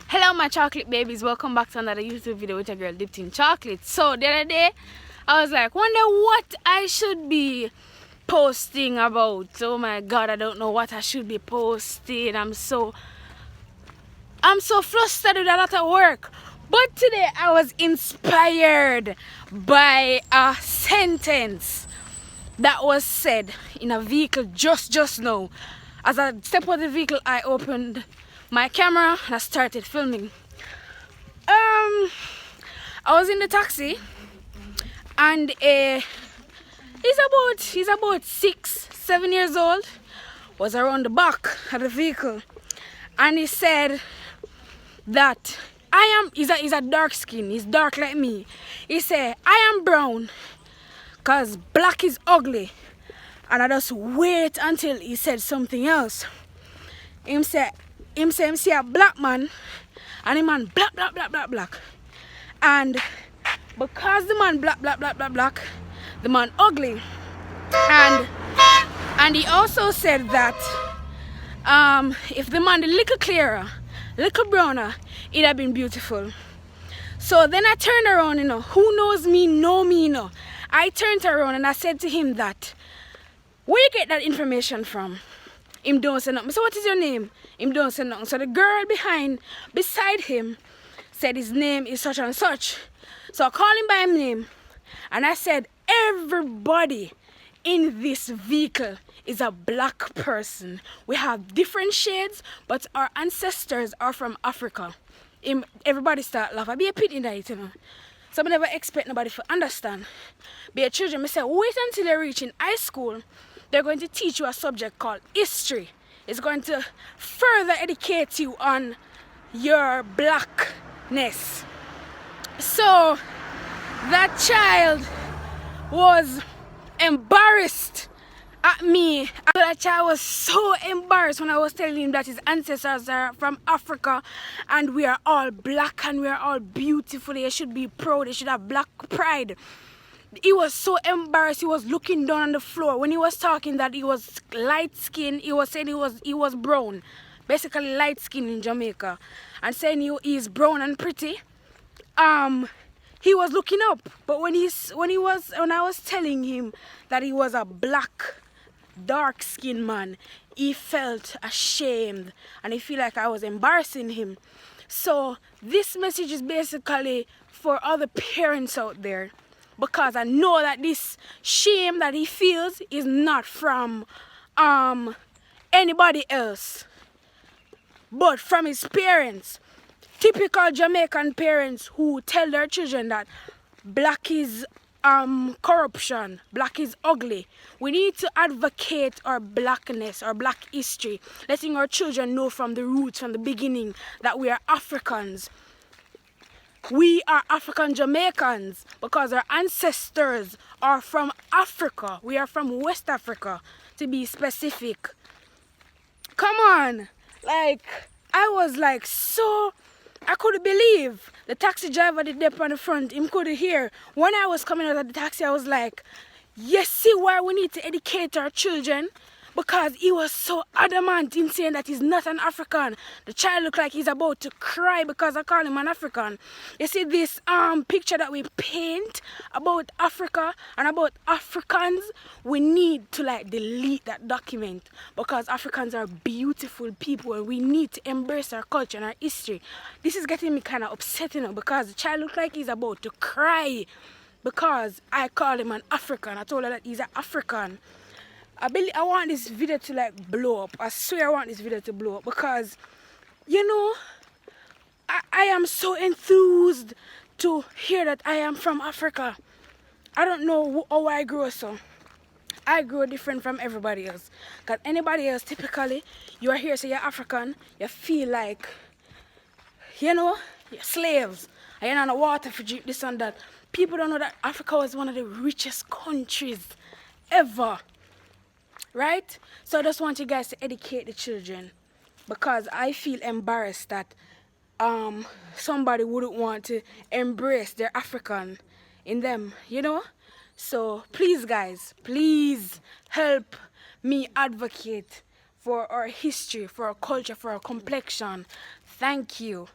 Hello my chocolate babies, welcome back to another YouTube video with a girl dipped in chocolate. So the other day I was like, wonder what I should be posting about. Oh my god, I don't know what I should be posting. I'm so flustered with a lot of work. But today I was inspired by a sentence that was said in a vehicle just now. As I stepped out of the vehicle, I opened my camera and I started filming. I was in the taxi and he's about 6-7 years old, was around the back of the vehicle, and he said that he's a dark skin, he's dark like me. He said, I am brown cause black is ugly. And I just wait until he said something else. Him say a black man and the man black. And because the man black, the man ugly. And he also said that if the man a little clearer, little browner, it'd have been beautiful. So then I turned around, who knows me, know me, I turned around and I said to him that, where you get that information from? Him don't say nothing. So what is your name? Him don't say nothing. So the girl beside him said his name is such and such. So I called him by his name and I said, everybody in this vehicle is a black person. We have different shades, but our ancestors are from Africa. Everybody start laughing. I be a pity in that, So I never expect nobody to understand. Be a children, I say, wait until they reach in high school. They're going to teach you a subject called history. It's going to further educate you on your blackness. So that child was embarrassed at me. That child was so embarrassed when I was telling him that his ancestors are from Africa and we are all black and we are all beautiful. They should be proud. They should have black pride. He was so embarrassed. He was looking down on the floor. When he was talking that he was light skinned, he was saying he was brown. Basically light skin in Jamaica. And saying he is brown and pretty. He was looking up. But when I was telling him that he was a black, dark skinned man, he felt ashamed and he felt like I was embarrassing him. So this message is basically for other parents out there. Because I know that this shame that he feels is not from anybody else, but from his parents. Typical Jamaican parents who tell their children that black is corruption, black is ugly. We need to advocate our blackness, our black history, letting our children know from the roots, from the beginning, that we are Africans. We are African Jamaicans because our ancestors are from Africa. We are from West Africa, to be specific. Come on. Like, I was like I couldn't believe. The taxi driver did dip on the front. Him couldn't hear. When I was coming out of the taxi, I was like, yes, see why we need to educate our children? Because he was so adamant in saying that he's not an African. The child looked like he's about to cry because I call him an African. You see this picture that we paint about Africa and about Africans, we need to like delete that document because Africans are beautiful people and we need to embrace our culture and our history. This is getting me kind of upsetting because the child looked like he's about to cry because I called him an African. I told her that he's an African. I want this video to like blow up. I swear I want this video to blow up because, I am so enthused to hear that I am from Africa. I don't know how I grew so. I grew different from everybody else. Because anybody else, typically, you are here, so you're African, you feel like, you're slaves. And you're on the water for this and that. People don't know that Africa was one of the richest countries ever. Right? So I just want you guys to educate the children because I feel embarrassed that somebody wouldn't want to embrace their African in them, So please guys, please help me advocate for our history, for our culture, for our complexion. Thank you.